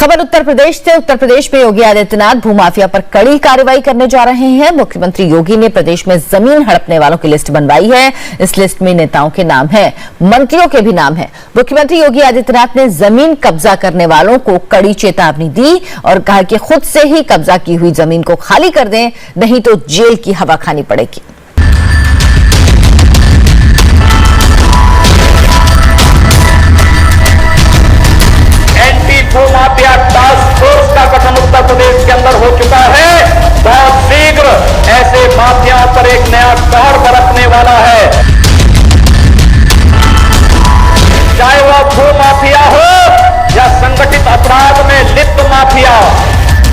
खबर उत्तर प्रदेश से। उत्तर प्रदेश में योगी आदित्यनाथ भूमाफिया पर कड़ी कार्रवाई करने जा रहे हैं। मुख्यमंत्री योगी ने प्रदेश में जमीन हड़पने वालों की लिस्ट बनवाई है। इस लिस्ट में नेताओं के नाम हैं, मंत्रियों के भी नाम हैं। मुख्यमंत्री योगी आदित्यनाथ ने जमीन कब्जा करने वालों को कड़ी चेतावनी दी और कहा कि खुद से ही कब्जा की हुई जमीन को खाली कर दें, नहीं तो जेल की हवा खानी पड़ेगी। भूमाफिया टास्क फोर्स का गठन उत्तर प्रदेश के अंदर हो चुका है। बहुत शीघ्र ऐसे माफियाओं पर एक नया कहर बरतने वाला है। चाहे वह भूमाफिया हो या संगठित अपराध में लिप्त माफिया,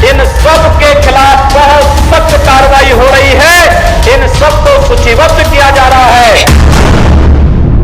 इन सब के खिलाफ बहुत सख्त कार्रवाई हो रही है। इन सब को सूचीबद्ध किया जा रहा है।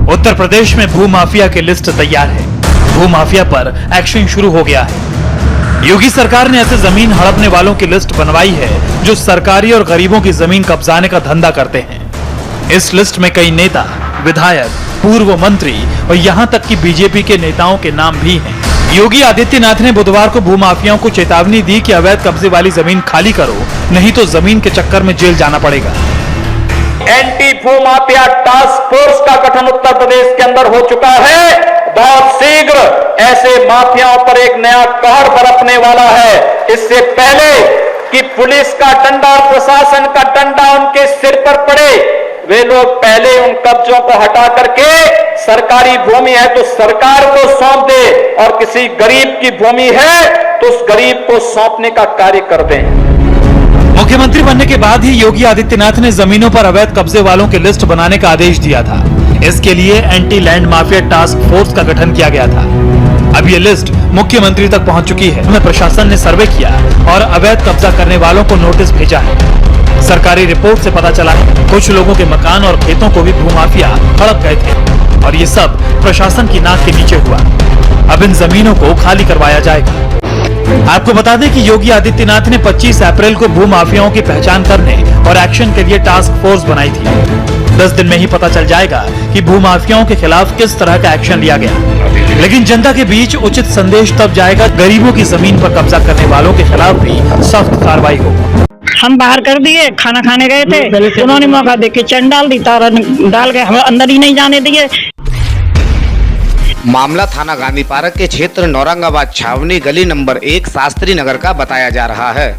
उत्तर प्रदेश में भूमाफिया की लिस्ट तैयार है। भूमाफिया पर एक्शन शुरू हो गया है। योगी सरकार ने ऐसे जमीन हड़पने वालों की लिस्ट बनवाई है जो सरकारी और गरीबों की जमीन कब्जाने का धंधा करते हैं। इस लिस्ट में कई नेता, विधायक, पूर्व मंत्री और यहां तक कि बीजेपी के नेताओं के नाम भी हैं। योगी आदित्यनाथ ने बुधवार को भूमाफियाओं को चेतावनी दी कि अवैध कब्जे वाली जमीन खाली करो, नहीं तो जमीन के चक्कर में जेल जाना पड़ेगा। एंटी भूमाफिया टास्क फोर्स का गठन उत्तर प्रदेश के अंदर हो चुका है। बहुत शीघ्र ऐसे माफियाओं पर एक नया कहर बरतने वाला है। इससे पहले कि पुलिस का डंडा और प्रशासन का डंडा उनके सिर पर पड़े, वे लोग पहले उन कब्जों को हटा करके सरकारी भूमि है तो सरकार को सौंप दे और किसी गरीब की भूमि है तो उस गरीब को सौंपने का कार्य कर दें। मुख्यमंत्री बनने के बाद ही योगी आदित्यनाथ ने जमीनों पर अवैध कब्जे वालों की लिस्ट बनाने का आदेश दिया था। इसके लिए anti land mafia task force का गठन किया गया था। अब ये लिस्ट मुख्यमंत्री तक पहुंच चुकी है। प्रशासन ने सर्वे किया और अवैध कब्जा करने वालों को नोटिस भेजा है। सरकारी रिपोर्ट से पता चला है कुछ लोगों के मकान और खेतों को भी भूमाफिया हड़प गए थे और ये सब प्रशासन की नाक के नीचे हुआ। अब इन जमीनों को खाली करवाया जाएगा। आपको बता दें कि योगी आदित्यनाथ ने 25 अप्रैल को भूमाफियाओं की पहचान करने और एक्शन के लिए टास्क फोर्स बनाई थी। 10 दिन में ही पता चल जाएगा कि भूमाफियाओं के खिलाफ किस तरह का एक्शन लिया गया। लेकिन जनता के बीच उचित संदेश तब जाएगा गरीबों की जमीन पर कब्जा करने वालों के खिलाफ भी सख्त कार्रवाई हो। हम बाहर कर दिए, खाना खाने गए थे, उन्होंने मौका देख के चंड डाल दी, तारा डाल के हमें अंदर ही नहीं जाने दिए। मामला थाना गांधी पार्क के क्षेत्र नौरंगाबाद छावनी गली नंबर 1 शास्त्री नगर का बताया जा रहा है।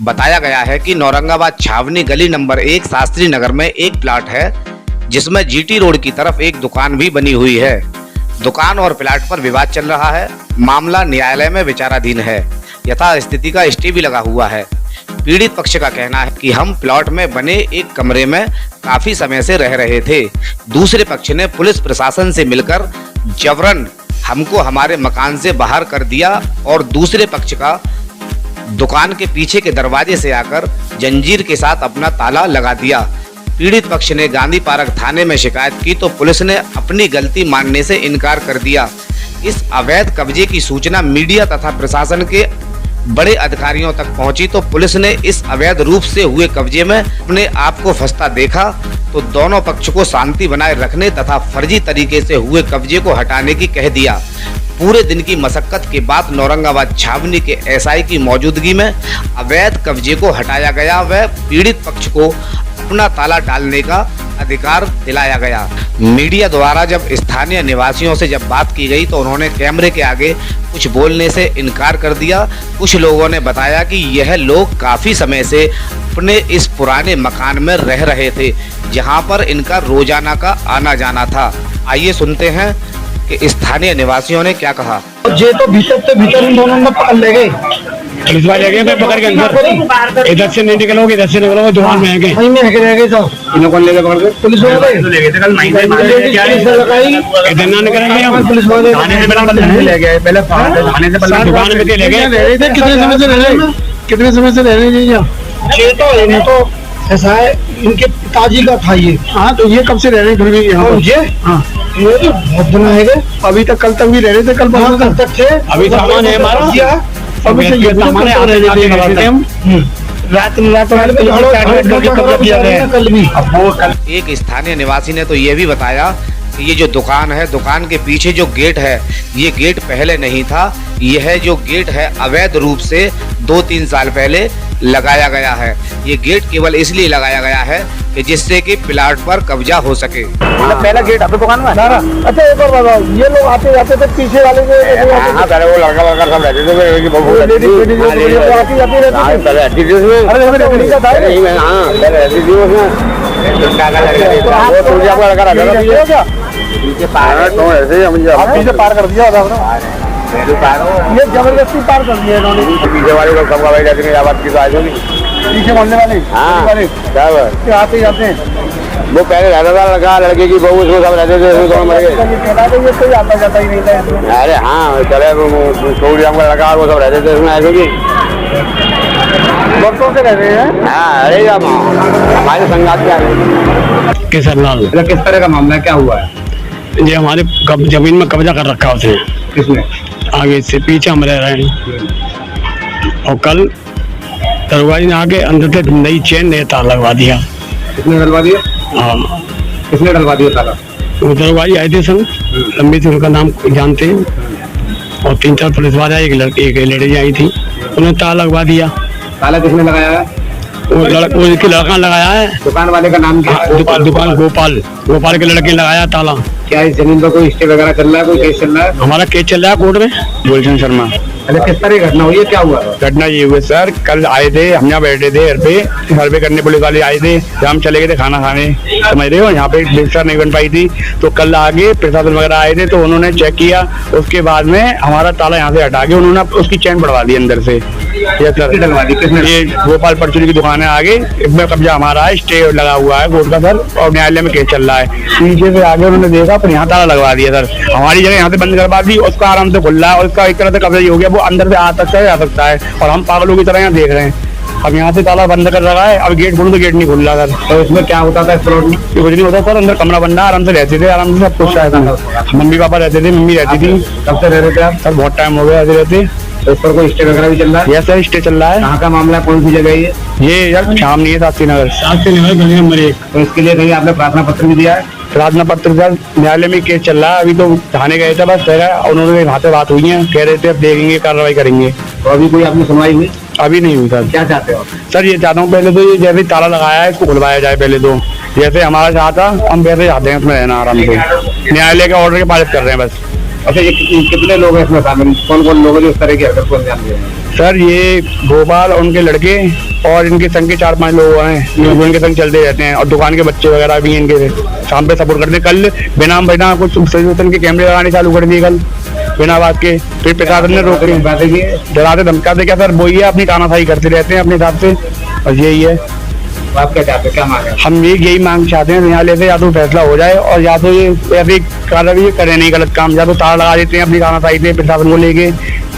बताया गया है कि नौरंगाबाद छावनी गली नंबर 1 शास्त्री नगर में एक प्लाट है जिसमें जीटी रोड की तरफ एक दुकान भी बनी हुई है। दुकान और प्लाट पर विवाद चल रहा है। मामला न्यायालय में विचाराधीन है। यथास्थिति का स्टे भी लगा हुआ है। पीड़ित पक्ष का कहना है कि हम प्लॉट में बने एक कमरे में काफी समय से रह रहे थे। दूसरे पक्ष ने पुलिस प्रशासन से मिलकर जबरन हमको हमारे मकान से बाहर कर दिया और दूसरे पक्ष का दुकान के पीछे के दरवाजे से आकर जंजीर के साथ अपना ताला लगा दिया। पीड़ित पक्ष ने गांधी पार्क थाने में शिकायत की तो पुलिस ने अपनी गलती मानने से इनकार कर दिया। इस अवैध कब्जे की सूचना मीडिया तथा प्रशासन के बड़े अधिकारियों तक पहुंची तो पुलिस ने इस अवैध रूप से हुए कब्जे में अपने आप को फंसता देखा तो दोनों पक्ष को शांति बनाए रखने तथा फर्जी तरीके से हुए कब्जे को हटाने की कह दिया। पूरे दिन की मशक्कत के बाद नौरंगाबाद छावनी के एसआई की मौजूदगी में अवैध कब्जे को हटाया गया व पीड़ित पक्ष को अपना ताला डालने का अधिकार दिलाया गया। मीडिया द्वारा जब स्थानीय निवासियों से जब बात की गई तो उन्होंने कैमरे के आगे कुछ बोलने से इनकार कर दिया। कुछ लोगों ने बताया कि यह लोग काफी समय से अपने इस पुराने मकान में रह रहे थे जहां पर इनका रोजाना का आना जाना था। आइए सुनते हैं कि स्थानीय निवासियों ने क्या कहा। जे तो भीतर इन दोनों ने पकड़ ले गए, पुलिस वाले गए मैं पकड़ के अंदर, इधर से नहीं निकलोगे, इधर से निकलोगे, दुकान में गए, वहीं में रह गए तो इन्हों को ले गए पकड़ के पुलिस वाले ले गए थे। कल माइंड लगाई इधर ना निकलेंगे हम, पुलिस वाले थाने से पहले ले गए, पहले थाने से पहले दुकान में ले गए। रह रहे थे कितने समय से रह रहे, कितने समय से रह रहे ये तो ऐसा है इनके पिताजी का था ये। हाँ तो ये कब से रह रहे घर में यहाँ पर? ये हाँ ये तो बहुत दिन आएगा। अभी तक कल तक भी रह रहे थे, कल कल तक थे। अभी सामान है हमारा, अभी तो ये सामान है रात में कल भी। अब वो कल एक स्थानीय निवासी ने तो ये भी बताया कि ये जो दुकान है, दुकान के पीछे जो गेट है, ये गेट पहले नहीं था, यह जो गेट है अवैध रूप से 2-3 साल पहले लगाया गया है। ये गेट केवल इसलिए लगाया गया है कि जिससे कि प्लाट पर कब्जा हो सके। पहला गेट आपकी दुकान में? अच्छा एक और बताओ, ये लोग आते जाते थे पीछे वाले जो हाँ पहले वो लड़का सब रहते थे, आती जाती रहती थी। अरे हमें लकड़ी का था पीछे पार कर दिया होगा, ये जबरदस्ती पार कर दिया इन्होंने। पीछे वाले लोग सब गवाही जाते हैं, आवाज की तो आए होगी पीछे मोहल्ले वाले आते जाते हैं। वो पहले रहता था लड़का, लड़के की बहू, उसमें सब रहते थे, उसमें मर गए। ये कोई आता जाता ही नहीं था। अरे हाँ चले छोड़ी हमको लड़का, वो सब रहते थे उसमें ऐसे की वर्षों से रह रहे हैं। हाँ अरे हमारे संगात क्या है? केसरलाल। किस तरह का मामला क्या हुआ है? ये हमारे जमीन में कब्जा कर रखा उसने। किसने? आगे से पीछे हम रह रहे हैं और कल दरवाजे ने आके अंदर से नई चेन नया तार लगवा दिया। किसने डलवा दिया? हाँ किसने डलवा दिया ताला? वो दरवाजे आए थे संग, लंबी से उनका नाम जानते हैं और 3-4 पुलिस वाले आए, एक लेडी आई थी, उन्होंने ताला लगवा दिया। ताला किसने लगाया है? वो लड़का लगाया है। दुकान वाले का नाम क्या है? दुकान गोपाल के लड़के लगाया ताला। क्या इस जमीन पर कोई स्टे वगैरह चल रहा है, कोई केस चल रहा है? हमारा केस चल रहा है कोर्ट में। गुलशन शर्मा। अच्छा किस तरह की घटना हुई है, क्या हुआ? घटना ये हुई सर, कल आए थे, हम यहाँ बैठे थे घर पे, सर्वे करने पुलिस वाले आए थे, हम चले गए थे खाना खाने, समझ रहे हो, यहाँ पे व्यवस्था नहीं बन पाई थी, तो कल आगे प्रशासन वगैरह आए थे, तो उन्होंने चेक किया, उसके बाद में हमारा ताला यहाँ से हटा के उन्होंने उसकी चैन बढ़वा दी अंदर से। ये सर डलवा दी किसने? ये गोपाल परचूरी की दुकान है आगे, इसमें कब्जा हमारा है, स्टे लगा हुआ है कोर्ट का सर, और न्यायालय में केस चल रहा है। पीछे से आगे उन्होंने देखा, पर यहाँ ताला लगवा दिया सर, हमारी जगह यहाँ से बंद करवा दी, उसका आराम से खुल रहा है, और उसका एक तरह से कब्जा हो गया, वो अंदर से आ सकता है, और हम पागलों की तरह यहाँ देख रहे हैं। अब यहाँ से ताला बंद कर रखा है, अब गेट खोलूं तो गेट नहीं खुल रहा सर। तो इसमें क्या होता था इस प्लॉट में? कुछ नहीं होता सर, अंदर कमरा बन रहा, आराम से रहते थे, आराम से सब कुछ था। मम्मी पापा रहते थे, मम्मी रहती थी। कब से रह रहे थे आप? सर बहुत टाइम हो गया ऐसे रहते। तो इस पर कोई स्टे वगैरह भी चल रहा है? यस सर, स्टे चल रहा है। कहाँ का मामला है, कौन सी जगह है ये यार शाम नहीं है, शास्त्री नगर गली नंबर 1। तो इसके लिए कहीं आपने प्रार्थना पत्र भी दिया है? प्रार्थना पत्र सर न्यायालय में केस चल रहा है, अभी तो थाने गए थे बस, उन्होंने वहाँ से बात हुई है, कह रहे थे अब देखेंगे, कार्रवाई करेंगे। तो अभी कोई आपकी सुनवाई हुई? अभी नहीं हुई सर। क्या चाहते हो सर? ये चाहता हूँ पहले तो ये जैसे ताला लगाया है इसको खुलवाया जाए, पहले तो जैसे हमारा चाहता हम वैसे चाहते हैं उसमें रहना आराम से, न्यायालय के ऑर्डर के पालन कर रहे हैं बस। अच्छा ये कितने लोग हैं इसमें शामिल, कौन कौन लोग हैं जो इस तरह की हरकत को अंजाम दे रहे हैं? सर ये गोपाल और उनके लड़के और इनके संग के 4-5 लोग हैं जो इनके संग चलते रहते हैं, और दुकान के बच्चे वगैरह भी इनके शाम पे सपोर्ट करते हैं। कल बिना कुछ के कैमरे लगाने चालू कर दिए कल बिना बात के, फिर प्रशासन ने रोक डराते धमकाते, क्या सर वही है, अपनी तानाशाही करते रहते हैं अपने हिसाब से, और यही है। आप क्या चाहते हैं, क्या मांग है? हम यही मांग चाहते हैं न्यायालय से, या तो फैसला हो जाए और या तो ये ऐसी कार्रवाई करे नहीं गलत काम, या तो ताला लगा देते हैं अपनी तानाशाही से प्रशासन को लेके,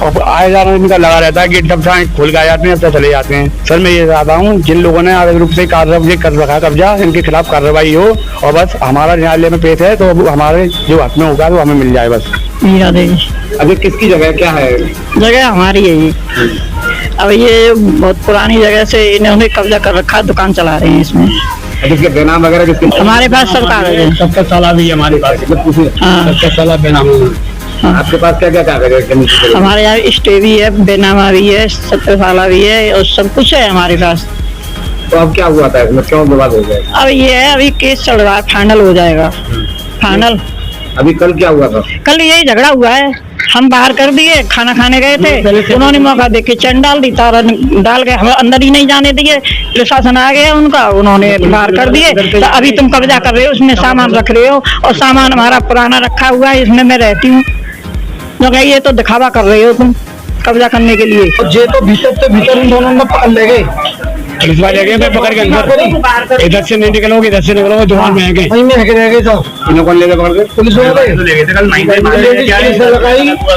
और आए जाना इनका लगा रहता है, गेट सब खोल के आ जाते हैं, सब चले जाते हैं। सर मैं ये चाहता हूँ जिन लोगों ने अवैध रूप से कार्रवाई कर रखा कब्जा, इनके खिलाफ कार्रवाई हो, और बस हमारा न्यायालय में पेश है तो हमारे जो हक में होगा वो हमें मिल जाए बस। मीरा देवी। अभी किसकी जगह क्या है? जगह हमारी है ये। अब ये बहुत पुरानी जगह से इन्होंने कब्जा कर रखा, दुकान चला रहे हैं इसमें। किसके बेनाम वगैरह किसके? हमारे पास सब कागज है। सबका ताला भी है हमारे पास, हाँ। सबका ताला बेनाम। आपके पास क्या क्या कागज है? हमारे यहाँ स्टे भी है, बेनामा भी है, 70 साला भी है, और सब कुछ है हमारे पास। तो अब क्या हुआ था इसमें, क्यों विवाद हो गया? अब ये है, अभी केस चल रहा है, फाइनल हो जाएगा। फाइनल अभी कल क्या हुआ था? कल यही झगड़ा हुआ है, हम बाहर कर दिए, खाना खाने गए थे, उन्होंने मौका देख के चैन डाल दी, तारा डाल के हमें अंदर ही नहीं जाने दिए, प्रशासन आ गया उनका, उन्होंने बाहर कर दिए। तो अभी तुम कब्जा कर रहे हो, उसमें सामान रख रहे हो, और सामान हमारा पुराना रखा हुआ है, इसमें मैं रहती हूँ, ये तो दिखावा कर रहे हो तुम कब्जा करने के लिए। जे तो भीतर इन दोनों ने पकड़ ले गए, पुलिस वाले गए पकड़ के अंदर, इधर से नहीं निकलोगे, इधर से निकलोगे, दुकान में है गए, वहीं में है रह गए। तो इन्हों कौन लेके पकड़ के? पुलिस वाले ले गए थे कल,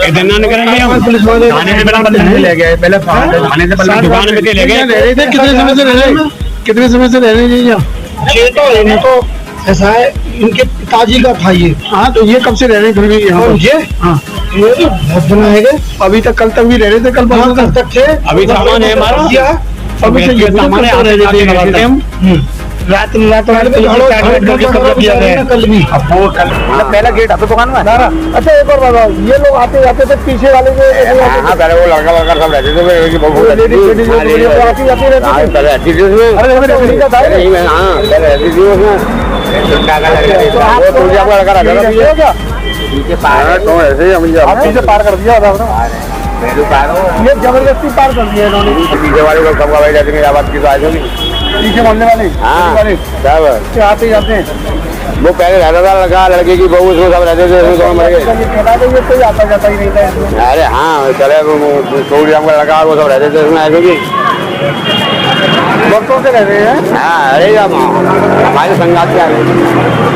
इधर ना निकलेंगे हम, पुलिस वाले थाने में ले गए, पहले थाने से पहले दुकान में ले गए। रह रहे थे, कितने समय से रह रहे, कितने समय से रह रहे हैं यहाँ? ये तो ऐसा है, इनके पिताजी का था ये। हाँ तो ये कब से रह रहे फिर भी यहाँ? ये हाँ ये तो बहुत बना है, अभी तक कल तक भी रह रहे थे, कल तक थे, अभी सामान है हमारा, अभी से ये सामान रह रहे थे। रात में रात में कब्जा किया गया कल भी पहला गेट है तो दुकान में अच्छा एक और बताओ, ये लोग आते जाते थे पीछे वाले जो हाँ पहले वो लड़का लड़का सब रहते थे आती जाती रहती थी। पीछे पार कर दिया होता, ये जबरदस्ती पार कर दिया इन्होंने। पीछे वाले लोग सबका भाई जाते हैं, आवाज की तो आए होगी पीछे मोहल्ले वाले सब आते जाते हैं। वो पहले रहता था लड़का लड़के की बहू उसको सब रहते थे, उसमें दोनों मर गए। ये कोई आता जाता ही नहीं था इसमें। अरे हाँ चले छोड़ दिया हमको लड़का, वो सब रहते थे उसमें ऐसे भी वक्तों से रह रहे हैं। हाँ अरे हमारे संगात के आ गए।